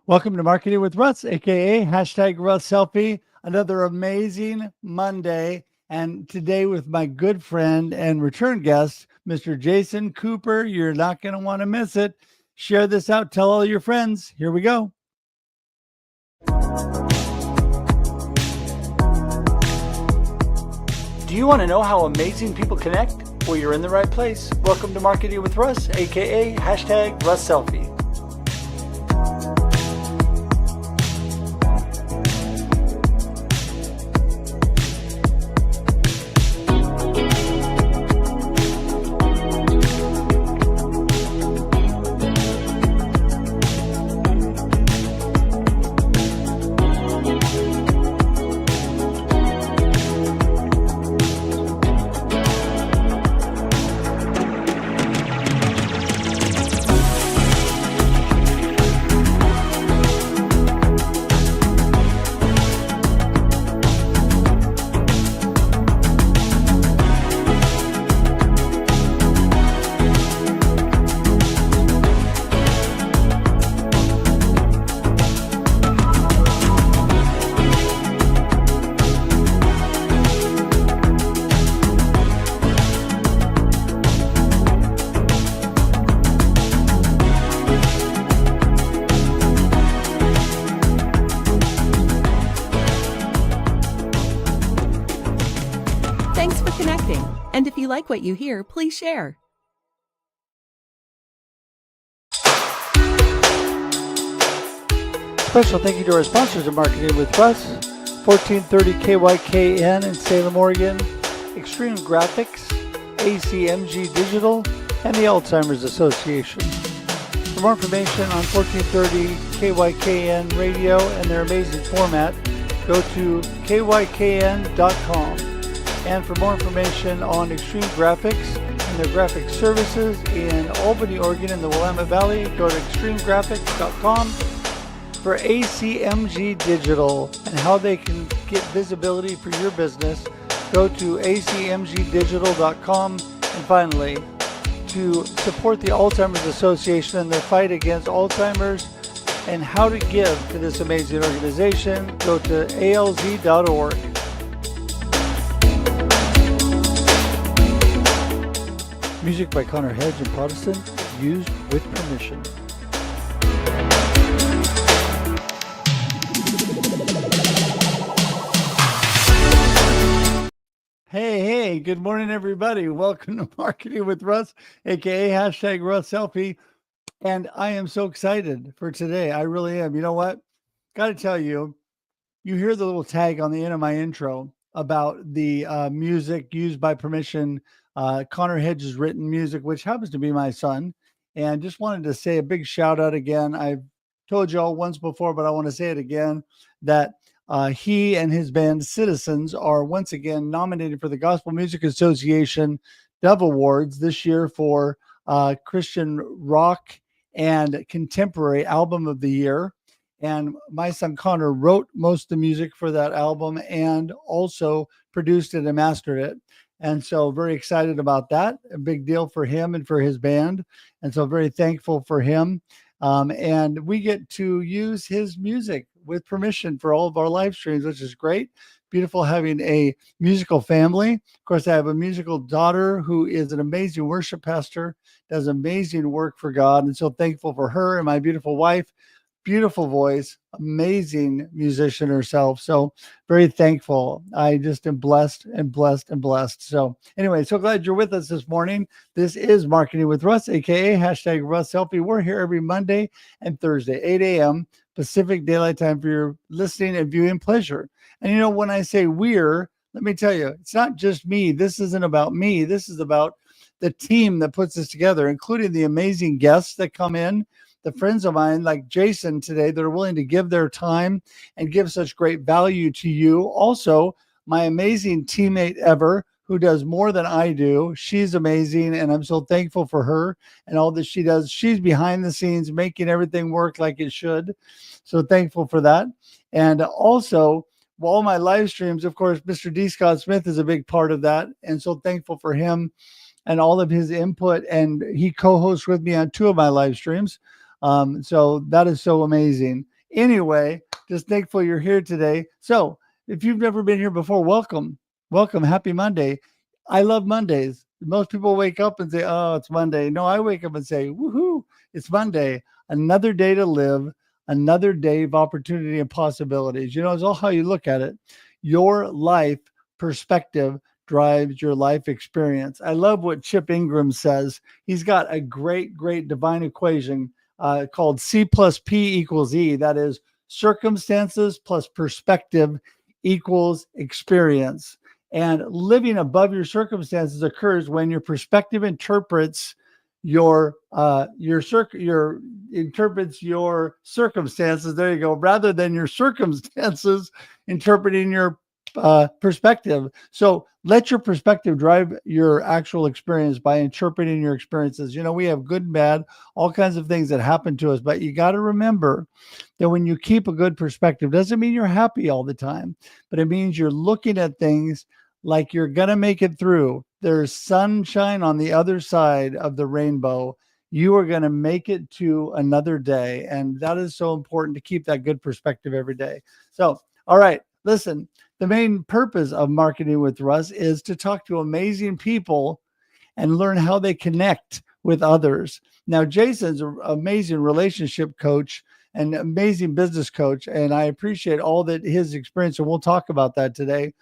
Welcome to Marketing with Russ, aka hashtag Russ Selfie. Another amazing Monday, and today with my good friend and return guest, Mr. Jason Cooper. You're not going to want to miss it. Share this out. Tell all your friends. Here we go. Do you want to know how amazing people connect? Well, you're in the right place. Welcome to Marketing with Russ, aka hashtag Russ Selfie. Thanks for connecting. And if you like what you hear, please share. Special thank you to our sponsors of Marketing with Russ, 1430 KYKN in Salem, Oregon, Extreme Graphics, ACMG Digital, and the Alzheimer's Association. For more information on 1430 KYKN Radio and their amazing format, go to kykn.com. And for more information on Extreme Graphics and their graphic services in Albany, Oregon, in the Willamette Valley, go to extremegraphics.com. For ACMG Digital and how they can get visibility for your business, go to acmgdigital.com. And finally, to support the Alzheimer's Association and their fight against Alzheimer's and how to give to this amazing organization, go to alz.org. Music by Connor Hedge and Protestant, used with permission. Hey, good morning, everybody. Welcome to Marketing with Russ, aka hashtag Russ Selfie. And I am so excited for today. I really am. You know what? Got to tell you, you hear the little tag on the end of my intro about the music used by permission. Connor Hedges written music, which happens to be my son. And just wanted to say a big shout out again. I've told you all once before, but I want to say it again, that he and his band Citizens are once again nominated for the Gospel Music Association Dove Awards this year for Christian Rock and Contemporary Album of the Year. And my son Connor wrote most of the music for that album and also produced it and mastered it. And so very excited about that. A big deal for him and for his band. And so very thankful for him. And we get to use his music with permission for all of our live streams, which is great. Beautiful having a musical family. Of course, I have a musical daughter who is an amazing worship pastor, does amazing work for God. And so thankful for her and my beautiful wife. Beautiful voice, amazing musician herself. So very thankful. I just am blessed and blessed and blessed. So anyway, so glad you're with us this morning. This is Marketing with Russ, aka hashtag Russ Selfie. We're here every Monday and Thursday, 8 a.m. Pacific Daylight Time for your listening and viewing pleasure. And you know, when I say we're, let me tell you, it's not just me. This isn't about me. This is about the team that puts this together, including the amazing guests that come in. The friends of mine like Jason today that are willing to give their time and give such great value to you. Also, my amazing teammate Ever, who does more than I do. She's amazing, and I'm so thankful for her and all that she does. She's behind the scenes making everything work like it should. So thankful for that. And also, all my live streams, of course, Mr. D. Scott Smith is a big part of that. And so thankful for him and all of his input. And he co-hosts with me on 2 of my live streams. So that is so amazing. Anyway, just thankful you're here today. So if you've never been here before, welcome. Welcome. Happy Monday. I love Mondays. Most people wake up and say, oh, it's Monday. No, I wake up and say, woohoo, it's Monday. Another day to live, another day of opportunity and possibilities. It's all how you look at it. Your life perspective drives your life experience. I love what Chip Ingram says. He's got a great, great divine equation called C plus P equals E. That is circumstances plus perspective equals experience. And living above your circumstances occurs when your perspective interprets your interprets your circumstances. There you go. Rather than your circumstances interpreting your perspective. So let your perspective drive your actual experience by interpreting your experiences. We have good and bad, all kinds of things that happen to us, but you got to remember that when you keep a good perspective, doesn't mean you're happy all the time, but it means you're looking at things like you're going to make it through. There's sunshine on the other side of the rainbow. You are going to make it to another day. And that is so important to keep that good perspective every day. So, all right, listen, the main purpose of Marketing with Russ is to talk to amazing people and learn how they connect with others. Now, Jason's an amazing relationship coach and amazing business coach, and I appreciate all that his experience, and we'll talk about that today.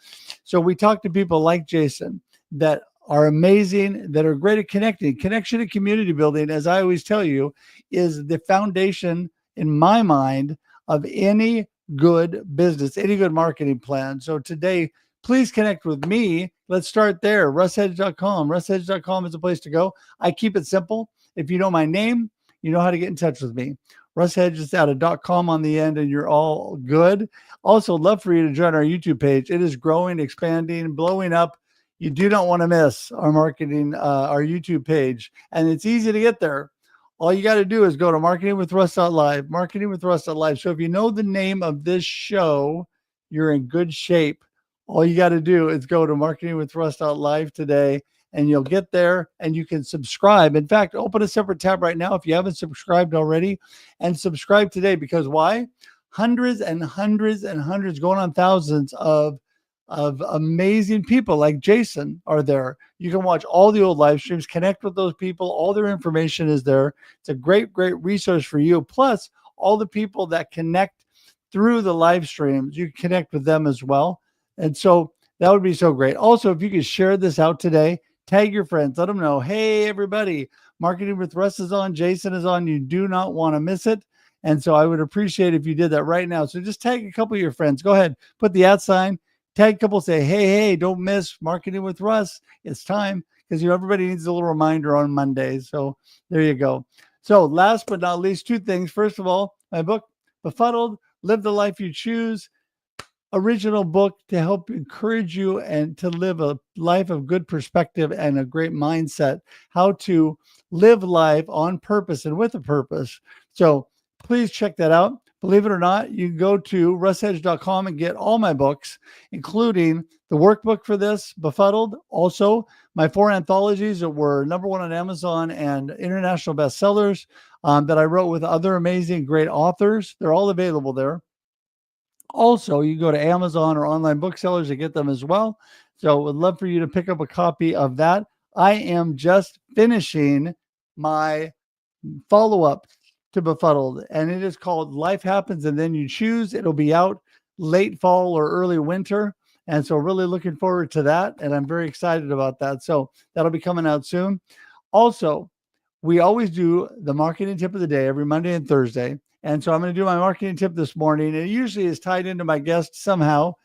So we talk to people like Jason that are amazing, that are great at connecting. Connection and community building, as I always tell you, is the foundation, in my mind, of any good business, any good marketing plan. So today, please connect with me. Let's start there. RussHedge.com. RussHedge.com is a place to go. I keep it simple. If you know my name, you know how to get in touch with me. Russ Hedge is at a .com on the end, and you're all good. Also, love for you to join our YouTube page. It is growing, expanding, blowing up. You do not want to miss our our YouTube page, and it's easy to get there. All you got to do is go to marketingwithruss.live, marketingwithruss.live. So if you know the name of this show, you're in good shape. All you got to do is go to marketingwithruss.live today, and you'll get there and you can subscribe. In fact, open a separate tab right now if you haven't subscribed already, and subscribe today. Because why? Hundreds and hundreds and hundreds, going on thousands of amazing people like Jason are there. You can watch all the old live streams, connect with those people. All their information is there. It's a great, great resource for you. Plus, all the people that connect through the live streams, you can connect with them as well. And so that would be so great. Also, if you could share this out today, tag your friends, let them know, hey, everybody, Marketing with Russ is on, Jason is on. You do not want to miss it. And so I would appreciate if you did that right now. So just tag a couple of your friends. Go ahead, put the @ sign, tag a couple, say, hey, don't miss Marketing with Russ. It's time, because everybody needs a little reminder on Mondays. So there you go. So last but not least, two things. First of all, my book, Befuddled, Live the Life You Choose. Original book to help encourage you and to live a life of good perspective and a great mindset, how to live life on purpose and with a purpose. So please check that out. Believe it or not, you can go to russhedge.com and get all my books, including the workbook for this, Befuddled. Also, my 4 anthologies that were #1 on Amazon and international bestsellers that I wrote with other amazing, great authors. They're all available there. Also, you go to Amazon or online booksellers to get them as well. So would love for you to pick up a copy of that. I am just finishing my follow-up to Befuddled, and it is called Life Happens and Then You Choose. It'll be out late fall or early winter. And so really looking forward to that. And I'm very excited about that. So that'll be coming out soon. Also, we always do the marketing tip of the day every Monday and Thursday. And so I'm going to do my marketing tip this morning. It usually is tied into my guest somehow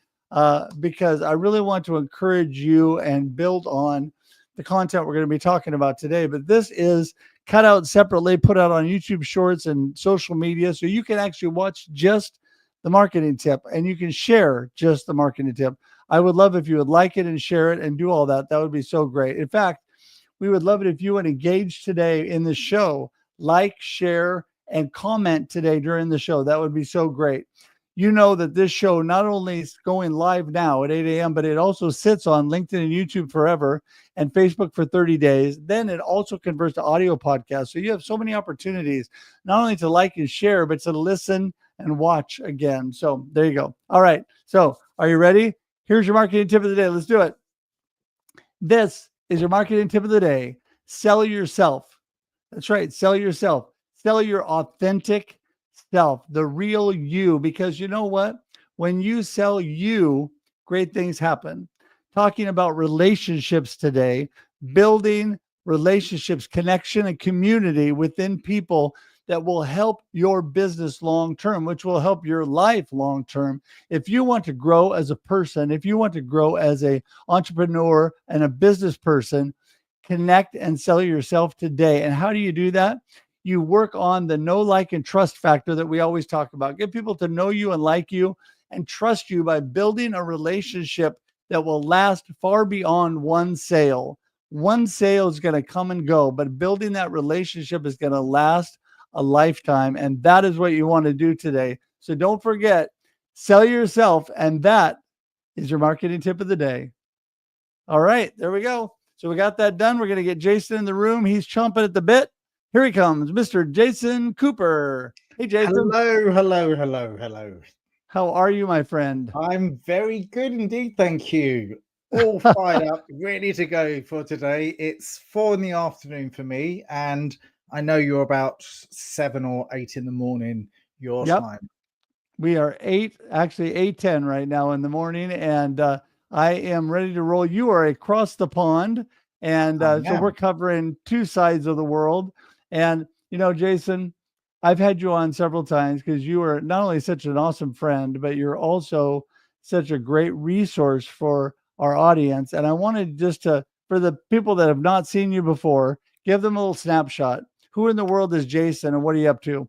because I really want to encourage you and build on the content we're going to be talking about today. But this is cut out separately, put out on YouTube Shorts and social media. So you can actually watch just the marketing tip and you can share just the marketing tip. I would love if you would like it and share it and do all that. That would be so great. In fact, we would love it if you would engage today in the show, like, share, and comment today during the show. That would be so great. You know that this show not only is going live now at 8 a.m., but it also sits on LinkedIn and YouTube forever and Facebook for 30 days. Then it also converts to audio podcasts. So you have so many opportunities, not only to like and share, but to listen and watch again. So there you go. All right. So are you ready? Here's your marketing tip of the day. Let's do it. This is your marketing tip of the day. Sell yourself. That's right. Sell yourself. Sell your authentic self, the real you, because you know what? When you sell you, great things happen. Talking about relationships today, building relationships, connection, and community within people that will help your business long term, which will help your life long term. If you want to grow as a person, if you want to grow as an entrepreneur and a business person, connect and sell yourself today. And how do you do that? You work on the know, like, and trust factor that we always talk about. Get people to know you and like you and trust you by building a relationship that will last far beyond one sale. One sale is going to come and go, but building that relationship is going to last a lifetime. And that is what you want to do today. So don't forget, sell yourself. And that is your marketing tip of the day. All right, there we go. So we got that done. We're going to get Jason in the room. He's chomping at the bit. Here he comes, Mr. Jason Cooper. Hey, Jason. Hello. How are you, my friend? I'm very good indeed, thank you. All fired up, ready to go for today. It's 4 p.m. for me, and I know you're about 7 or 8 in the morning your time. We are 8:10 right now in the morning, and I am ready to roll. You are across the pond, and so we're covering two sides of the world. And, Jason, I've had you on several times because you are not only such an awesome friend, but you're also such a great resource for our audience. And I wanted just for the people that have not seen you before, give them a little snapshot. Who in the world is Jason, and what are you up to?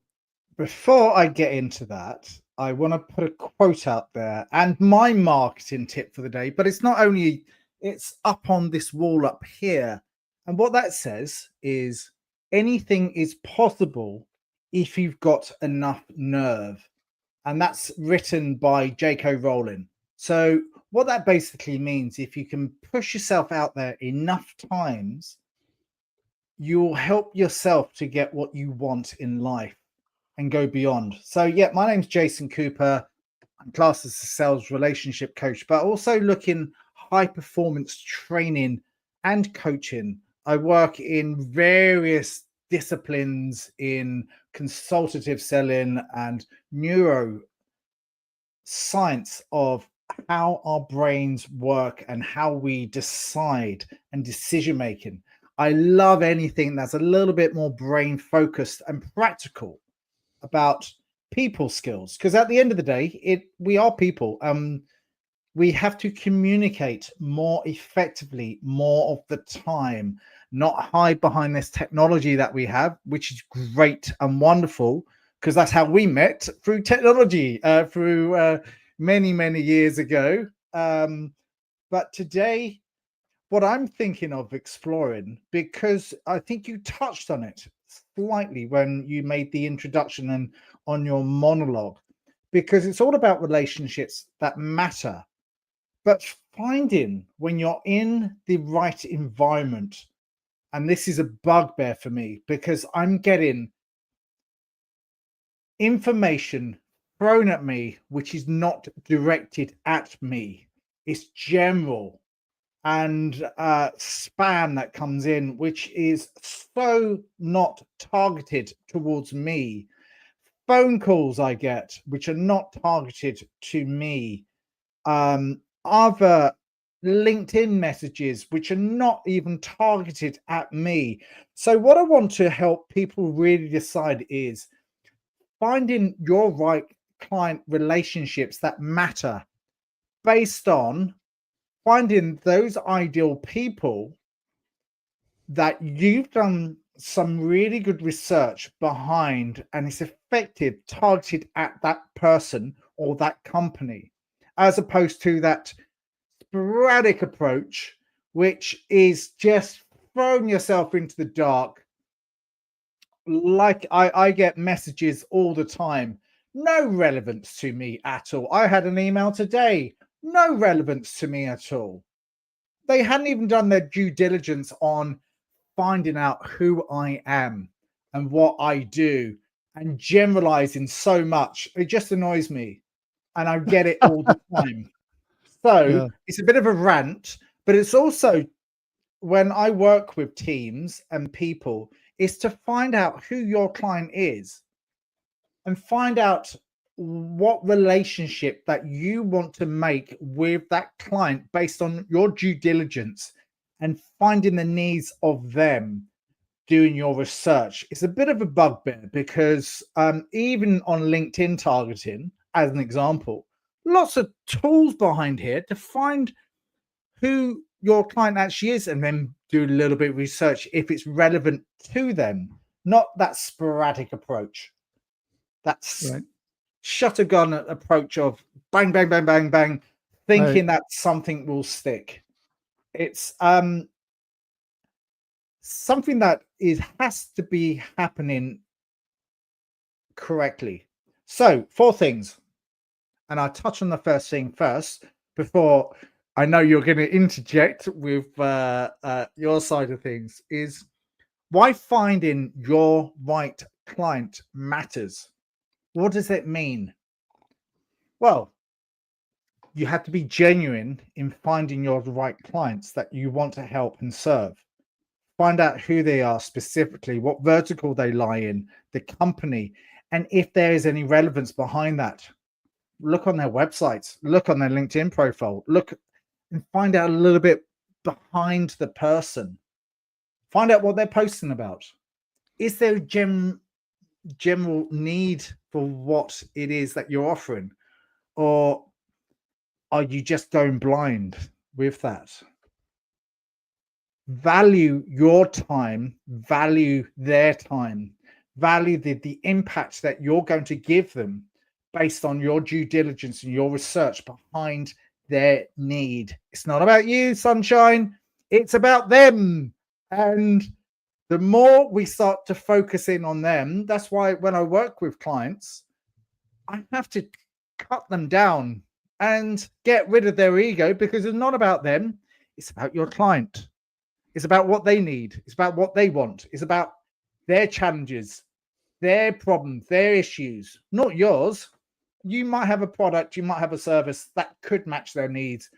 Before I get into that, I want to put a quote out there and my marketing tip for the day, but it's not only, it's up on this wall up here. And what that says is anything is possible if you've got enough nerve. And that's written by J.K. Rowling. So what that basically means, if you can push yourself out there enough times, you'll help yourself to get what you want in life and go beyond. So yeah, my name's Jason Cooper. I'm classed as a sales relationship coach, but also looking high performance training and coaching. I work in various disciplines in consultative selling and neuro science of how our brains work and how we decide and decision making. I love anything that's a little bit more brain focused and practical about people skills, because at the end of the day, we are people. We have to communicate more effectively more of the time, not hide behind this technology that we have, which is great and wonderful, because that's how we met, through technology, through many years ago. But today, what I'm thinking of exploring, because I think you touched on it slightly when you made the introduction and on your monologue, because it's all about relationships that matter. But finding when you're in the right environment, and this is a bugbear for me because I'm getting information thrown at me which is not directed at me. It's general and spam that comes in, which is so not targeted towards me. Phone calls I get which are not targeted to me. Other LinkedIn messages which are not even targeted at me. So what I want to help people really decide is finding your right client relationships that matter, based on finding those ideal people that you've done some really good research behind and it's effective, targeted at that person or that company, as opposed to that sporadic approach, which is just throwing yourself into the dark. Like I get messages all the time, no relevance to me at all. I had an email today, no relevance to me at all. They hadn't even done their due diligence on finding out who I am and what I do and generalizing so much. It just annoys me. And I get it all the time. So Yeah. it's a bit of a rant, but it's also when I work with teams and people, is to find out who your client is and find out what relationship that you want to make with that client based on your due diligence and finding the needs of them, doing your research. It's a bit of a bugbear because even on LinkedIn targeting, as an example, lots of tools behind here to find who your client actually is and then do a little bit of research if it's relevant to them, not that sporadic approach. That's Right. shuttergun approach of bang, bang, bang, bang, bang, thinking Right. that something will stick. It's something that has to be happening correctly. So 4 things, and I'll touch on the first thing first before I know you're going to interject with your side of things, is why finding your right client matters. What does it mean? Well, you have to be genuine in finding your right clients that you want to help and serve. Find out who they are specifically, what vertical they lie in, the company, and if there is any relevance behind that. Look on their websites, look on their LinkedIn profile, look and find out a little bit behind the person. Find out what they're posting about. Is there a general need for what it is that you're offering? Or are you just going blind with that? Value your time, value their time, value the impact that you're going to give them based on your due diligence and your research behind their need. It's not about you, sunshine. It's about them. And the more we start to focus in on them, that's why when I work with clients, I have to cut them down and get rid of their ego because it's not about them. It's about your client. It's about what they need. It's about what they want. It's about their challenges, their problems, their issues, not yours. You might have a product, you might have a service that could match their needs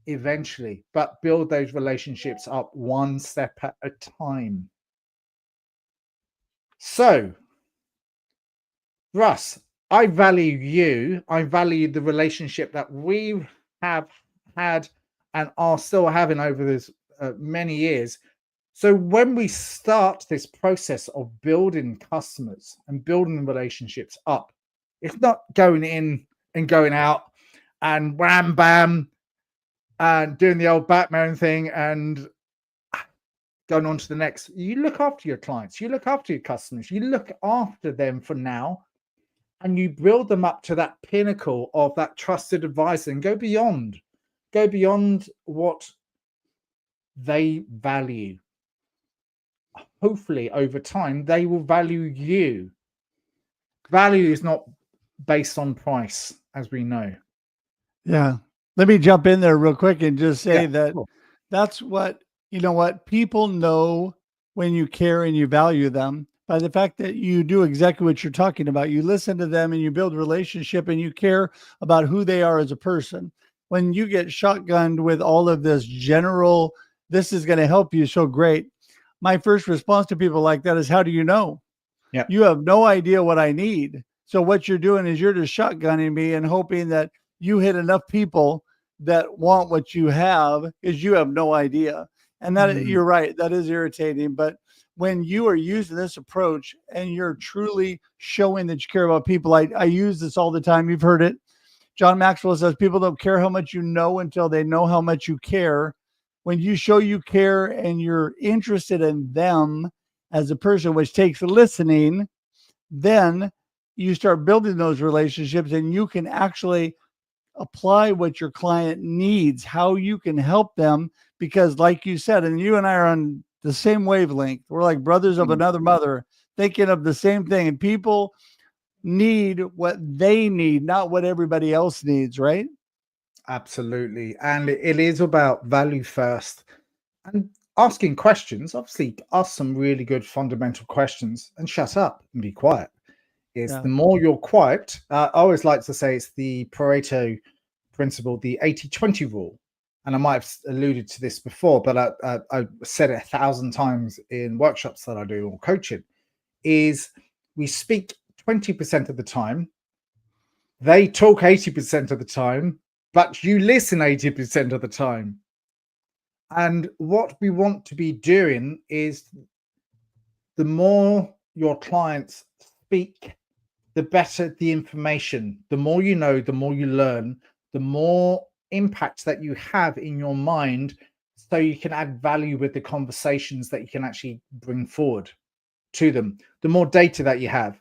eventually, but build those relationships up one step at a time. So, Russ, I value you. I value the relationship that we have had and are still having over this many years. So when we start this process of building customers and building relationships up, it's not going in and going out and wham bam and doing the old Batman thing and going on to the next. You look after your clients, you look after your customers, you look after them for now, and you build them up to that pinnacle of that trusted advisor and go beyond what they value. Hopefully over time they will value you. Value is not based on price, as we know. Yeah. Let me jump in there real quick and just say Yeah, that cool. that's what, you know what, people know when you care and you value them by the fact that you do exactly what you're talking about. You listen to them and you build a relationship and you care about who they are as a person. When you get shotgunned with all of this general, this is going to help you so great. My first response to people like that is, how do you know? Yeah. You have no idea what I need. So what you're doing is you're just shotgunning me and hoping that you hit enough people that want what you have, is you have no idea. And that you're right, that is irritating. But when you are using this approach and you're truly showing that you care about people, I use this all the time. You've heard it. John Maxwell says people don't care how much you know until they know how much you care. When you show you care and you're interested in them as a person, which takes listening, then you start building those relationships and you can actually apply what your client needs, how you can help them. Because like you said, and you and I are on the same wavelength, we're like brothers of another mother, thinking of the same thing. And people need what they need, not what everybody else needs, right? Absolutely. And it is about value first and asking questions. Obviously, ask some really good fundamental questions and shut up and be quiet. is Yeah. the more you're quiet. I always like to say it's the Pareto principle, the 80-20 rule. And I might have alluded to this before, but I said it 1,000 times in workshops that I do or coaching, is we speak 20% of the time, they talk 80% of the time, but you listen 80% of the time. And what we want to be doing is the more your clients speak, the better the information. The more you know, the more you learn, the more impact that you have in your mind, so you can add value with the conversations that you can actually bring forward to them. The more data that you have.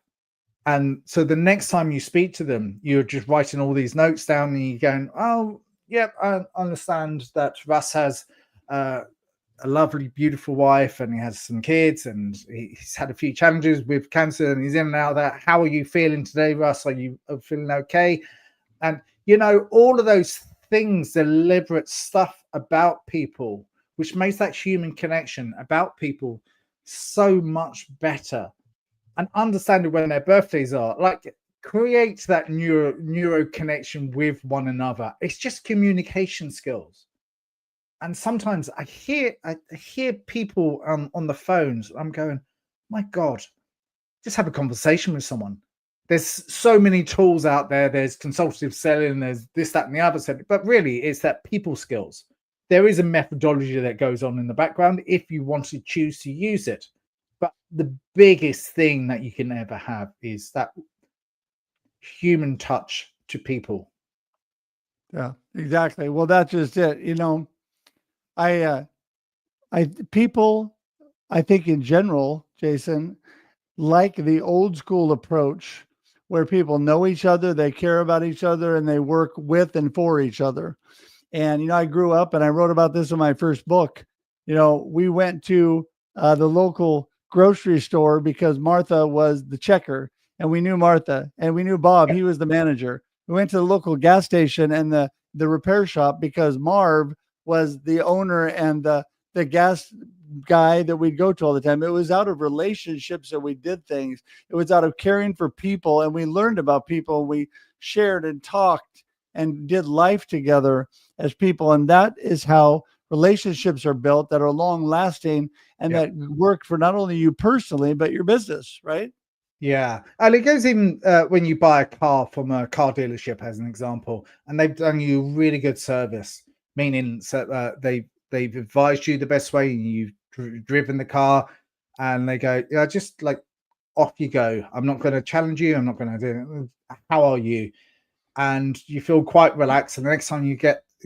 And so the next time you speak to them, you're just writing all these notes down and you're going, oh, yep, I understand that Russ has a lovely, beautiful wife and he has some kids and he's had a few challenges with cancer and he's in and out of that. How are you feeling today, Russ? Are you feeling okay? And, you know, all of those things, deliberate stuff about people, which makes that human connection about people so much better. And understanding when their birthdays are, like, create that neuro connection with one another. It's just communication skills. And sometimes I hear people on the phones. I'm going, my God, just have a conversation with someone. There's so many tools out there. There's consultative selling, there's this, that, and the other. But really, it's that people skills. There is a methodology that goes on in the background if you want to choose to use it. But the biggest thing that you can ever have is that human touch to people. Yeah, exactly. Well, that's just it. You know, people, I think in general, Jason, like the old school approach where people know each other, they care about each other, and they work with and for each other. And, you know, I grew up and I wrote about this in my first book. You know, we went to the local grocery store because Martha was the checker and we knew Martha and we knew Bob. He was the manager. We went to the local gas station and the repair shop because Marv was the owner and the gas guy that we'd go to all the time. It was out of relationships that we did things. It was out of caring for people, and we learned about people, and we shared and talked and did life together as people. And that is how relationships are built that are long lasting and that work for not only you personally, but your business, right? Yeah. And it goes in when you buy a car from a car dealership, as an example, and they've done you really good service, meaning they've advised you the best way, and you've driven the car, and they go, yeah, just like, off you go. I'm not going to challenge you. I'm not going to do it. How are you? And you feel quite relaxed. And the next time you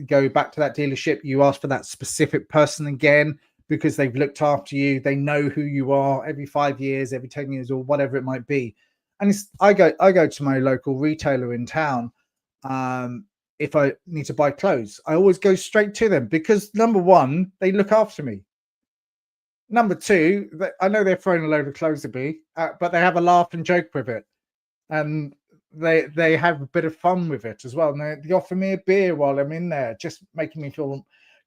go back to that dealership, you ask for that specific person again, because they've looked after you. They know who you are every 5 years, every 10 years, or whatever it might be. And I go to my local retailer in town. If I need to buy clothes, I always go straight to them because, number one, they look after me. Number two, I know they're throwing a load of clothes at me, but they have a laugh and joke with it. And they have a bit of fun with it as well. And they offer me a beer while I'm in there, just making me feel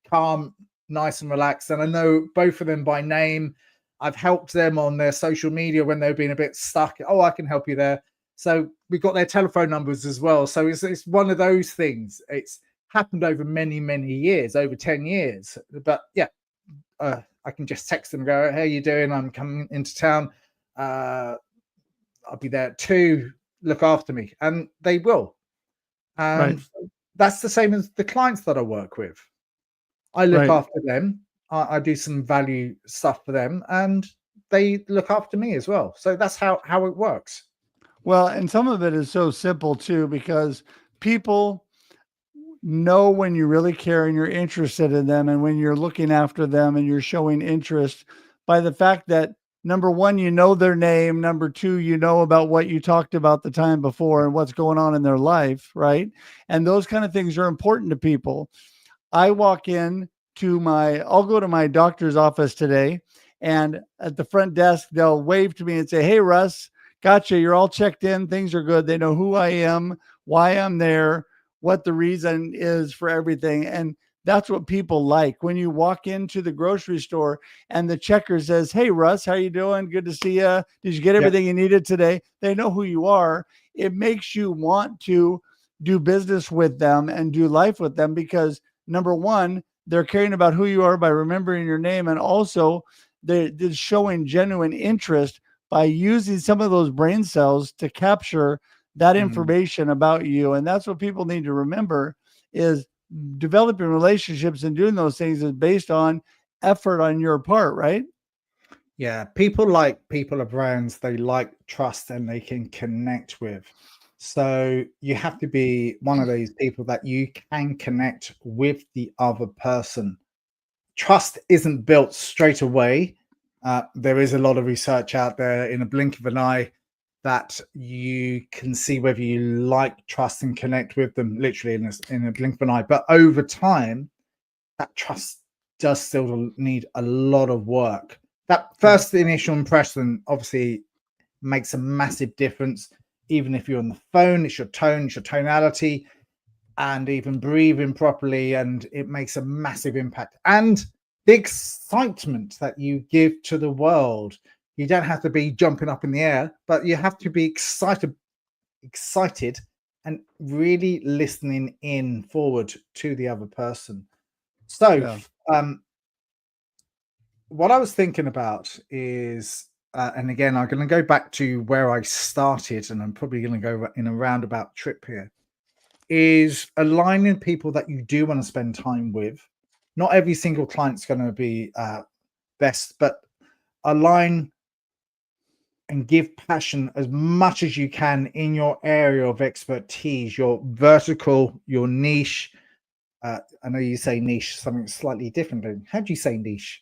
calm, nice and relaxed. And I know both of them by name. I've helped them on their social media when they've been a bit stuck. Oh, I can help you there. So we've got their telephone numbers as well. So it's one of those things. It's happened over many, many years, over 10 years. But yeah, I can just text them and go, how are you doing? I'm coming into town. I'll be there at 2. Look after me. And they will. And that's the same as the clients that I work with. I look after them. I do some value stuff for them, and they look after me as well. So that's how it works. Well, and some of it is so simple too, because people know when you really care and you're interested in them, and when you're looking after them and you're showing interest by the fact that, number one, you know their name. Number two, you know about what you talked about the time before and what's going on in their life, right? And those kind of things are important to people. I walk in I'll go to my doctor's office today, and at the front desk, they'll wave to me and say, hey, Russ, gotcha. You're all checked in. Things are good. They know who I am, why I'm there, what the reason is for everything. And That's what people like. When you walk into the grocery store and the checker says, "Hey, Russ, how you doing? Good to see you. Did you get Yep. everything you needed today?" They know who you are. It makes you want to do business with them and do life with them because, number one, they're caring about who you are by remembering your name, and also they're showing genuine interest by using some of those brain cells to capture that Mm. information about you. And that's what people need to remember is developing relationships and doing those things is based on effort on your part, right? Yeah, people like people of brands, they like trust and they can connect with. So you have to be one of those people that you can connect with the other person. Trust isn't built straight away. There is a lot of research out there in a blink of an eye that you can see whether you like, trust, and connect with them literally in a blink of an eye. But over time, that trust does still need a lot of work. That Yeah. first initial impression obviously makes a massive difference. Even if you're on the phone, it's your tone, it's your tonality, and even breathing properly, and it makes a massive impact. And the excitement that you give to the world. You don't have to be jumping up in the air, but you have to be excited and really listening in forward to the other person. So, Yeah. um, what I was thinking about is, and again, I'm going to go back to where I started, and I'm probably going to go in a roundabout trip here, is aligning people that you do want to spend time with. Not every single client's going to be best, but align and give passion as much as you can in your area of expertise, your vertical, your niche. I know you say niche, something slightly different. How do you say niche?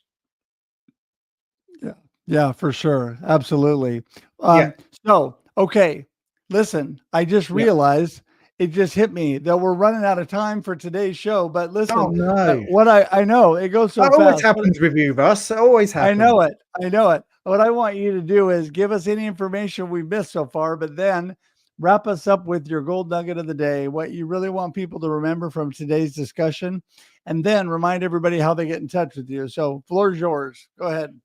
Yeah. Yeah, for sure. Absolutely. Yeah, So, okay, listen, I just yeah. realized it just hit me that we're running out of time for today's show. But Oh listen, no, what I know it goes so that always fast. happens with you, Russ. It always I happens. know it. I know it. What I want you to do is give us any information we missed so far, but then wrap us up with your gold nugget of the day, what you really want people to remember from today's discussion, and then remind everybody how they get in touch with you. So, floor is yours. Go ahead.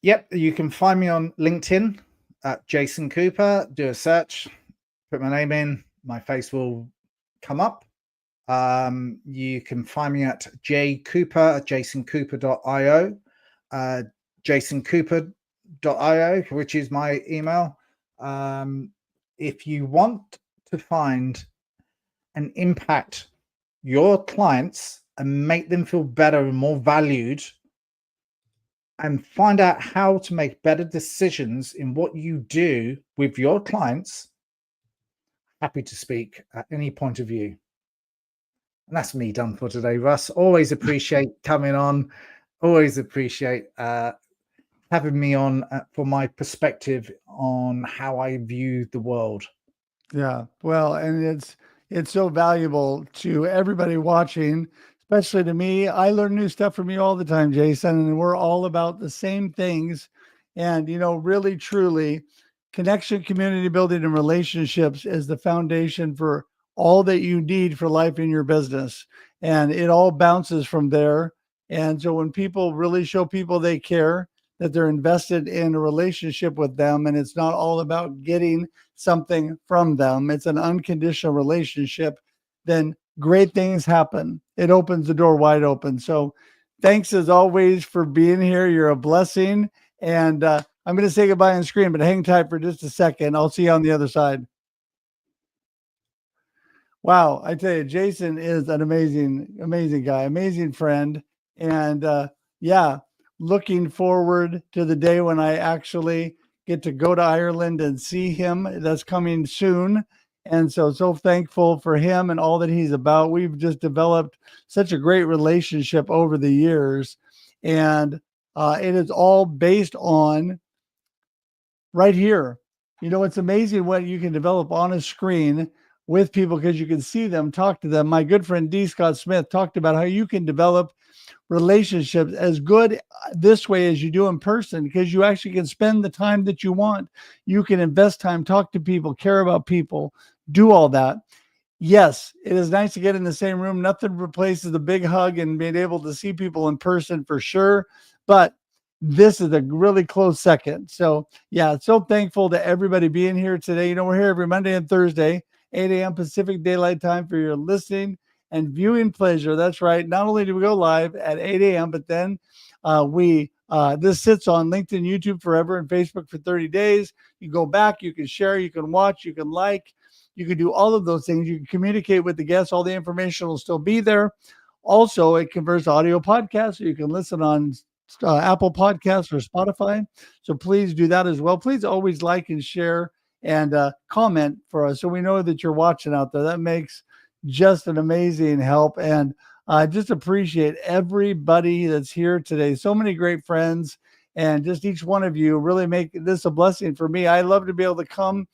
Yep, you can find me on LinkedIn at Jason Cooper. Do a search, put my name in, my face will come up. You can find me at jasoncooper.io, jasoncooper.io, which is my email. If you want to find and impact your clients and make them feel better and more valued, and find out how to make better decisions in what you do with your clients, happy to speak at any point of view. And that's me done for today, Russ. Always appreciate coming on. Always appreciate having me on for my perspective on how I view the world. Yeah. Well, and it's so valuable to everybody watching, especially to me. I learn new stuff from you all the time, Jason, and we're all about the same things. And really truly connection, community building, and relationships is the foundation for all that you need for life in your business. And it all bounces from there. And so when people really show people they care, that they're invested in a relationship with them, and it's not all about getting something from them, it's an unconditional relationship, then great things happen. It opens the door wide open. So thanks as always for being here. You're a blessing. And I'm going to say goodbye on screen, but hang tight for just a second. I'll see you on the other side. Wow. I tell you, Jason is an amazing, amazing guy, amazing friend. And yeah, looking forward to the day when I actually get to go to Ireland and see him. That's coming soon. And so thankful for him and all that he's about. We've just developed such a great relationship over the years. And it is all based on right here. It's amazing what you can develop on a screen with people because you can see them, talk to them. My good friend D. Scott Smith talked about how you can develop relationships as good this way as you do in person because you actually can spend the time that you want. You can invest time, talk to people, care about people, do all that. Yes, it is nice to get in the same room. Nothing replaces the big hug and being able to see people in person for sure. But this is a really close second. So, yeah, so thankful to everybody being here today. We're here every Monday and Thursday, 8 a.m. Pacific Daylight Time for your listening and viewing pleasure. That's right. Not only do we go live at 8 a.m., but then this sits on LinkedIn, YouTube forever, and Facebook for 30 days. You go back, you can share, you can watch, you can like. You can do all of those things. You can communicate with the guests. All the information will still be there. Also, it converts audio podcasts, so you can listen on Apple Podcasts or Spotify. So please do that as well. Please always like and share and comment for us so we know that you're watching out there. That makes just an amazing help. And I just appreciate everybody that's here today. So many great friends, and just each one of you really make this a blessing for me. I love to be able to come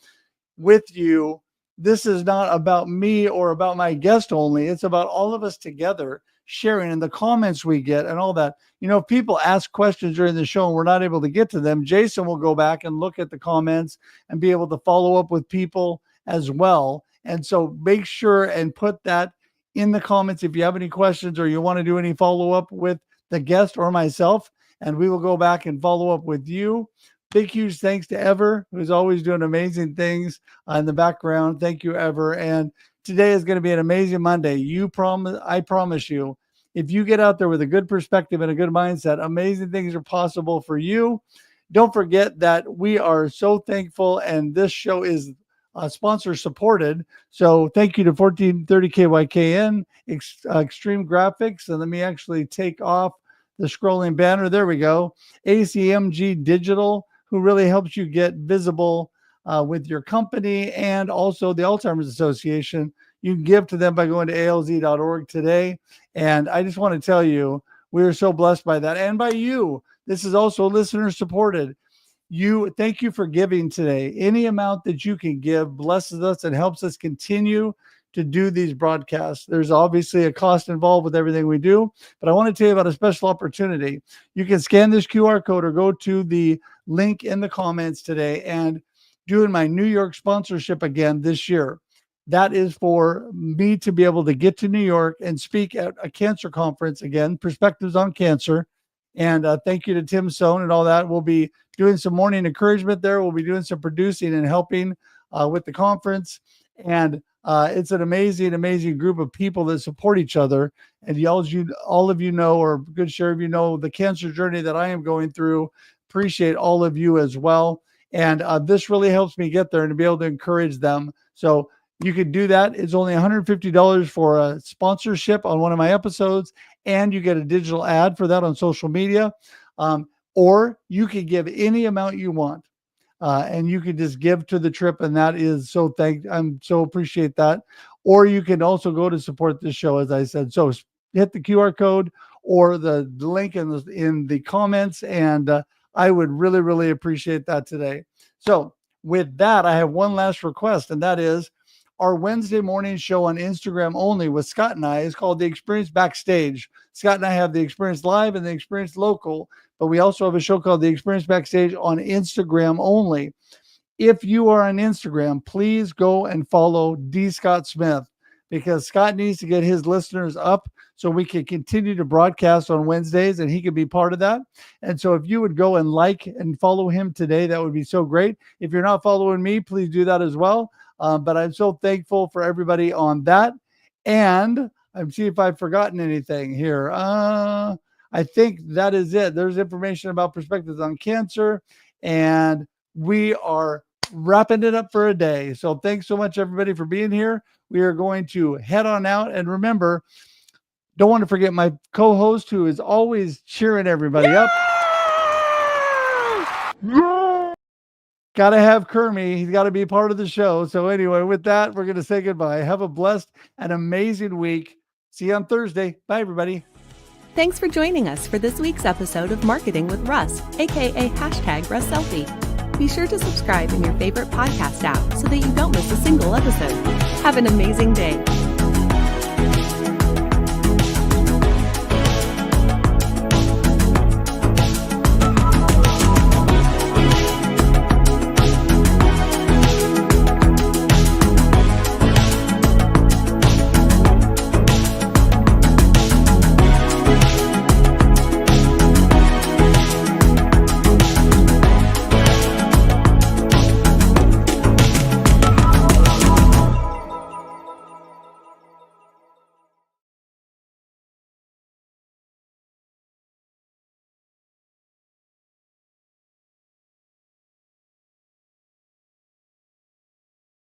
with you. This is not about me or about my guest only. It's about all of us together sharing in the comments we get and all that. If people ask questions during the show and we're not able to get to them, Jason will go back and look at the comments and be able to follow up with people as well. And so make sure and put that in the comments if you have any questions or you want to do any follow-up with the guest or myself, and we will go back and follow up with you. Big, huge thanks to Ever, who's always doing amazing things in the background. Thank you, Ever. And today is going to be an amazing Monday. I promise you, if you get out there with a good perspective and a good mindset, amazing things are possible for you. Don't forget that we are so thankful, and this show is sponsor supported. So thank you to 1430 KYKN, Extreme Graphics. And let me actually take off the scrolling banner. There we go. ACMG Digital, who really helps you get visible with your company, and also the Alzheimer's Association. You can give to them by going to alz.org today. And I just want to tell you, we are so blessed by that, and by you. This is also listener supported. Thank you for giving today. Any amount that you can give blesses us and helps us continue to do these broadcasts. There's obviously a cost involved with everything we do, but I want to tell you about a special opportunity. You can scan this QR code or go to the link in the comments today and doing my New York sponsorship again this year. That is for me to be able to get to New York and speak at a cancer conference again, Perspectives on Cancer. And thank you to Tim Sohn and all that. We'll be doing some morning encouragement there. We'll be doing some producing and helping with the conference. And it's an amazing, amazing group of people that support each other. And all of you know, or a good share of you know, the cancer journey that I am going through. Appreciate all of you as well. And this really helps me get there and to be able to encourage them. So you could do that. It's only $150 for a sponsorship on one of my episodes, and you get a digital ad for that on social media. Or you could give any amount you want. And you can just give to the trip, and that is I'm so appreciate that. Or you can also go to support this show, as I said. So hit the QR code or the link in the comments, and I would really, really appreciate that today. So with that, I have one last request, and that is our Wednesday morning show on Instagram only with Scott and I is called The Experience Backstage. Scott and I have The Experience Live and The Experience Local, but we also have a show called The Experience Backstage on Instagram only. If you are on Instagram, please go and follow D. Scott Smith, because Scott needs to get his listeners up so we can continue to broadcast on Wednesdays, and he can be part of that. And so if you would go and like and follow him today, that would be so great. If you're not following me, please do that as well. But I'm so thankful for everybody on that. And I'm seeing if I've forgotten anything here. I think that is it. There's information about Perspectives on Cancer, and we are wrapping it up for a day. So thanks so much, everybody, for being here. We are going to head on out. And remember, don't want to forget my co-host, who is always cheering everybody up. Got to have Kermie. He's got to be part of the show. So anyway, with that, we're going to say goodbye. Have a blessed and amazing week. See you on Thursday. Bye, everybody. Thanks for joining us for this week's episode of Marketing with Russ, aka #RussSelfie. Be sure to subscribe in your favorite podcast app so that you don't miss a single episode. Have an amazing day.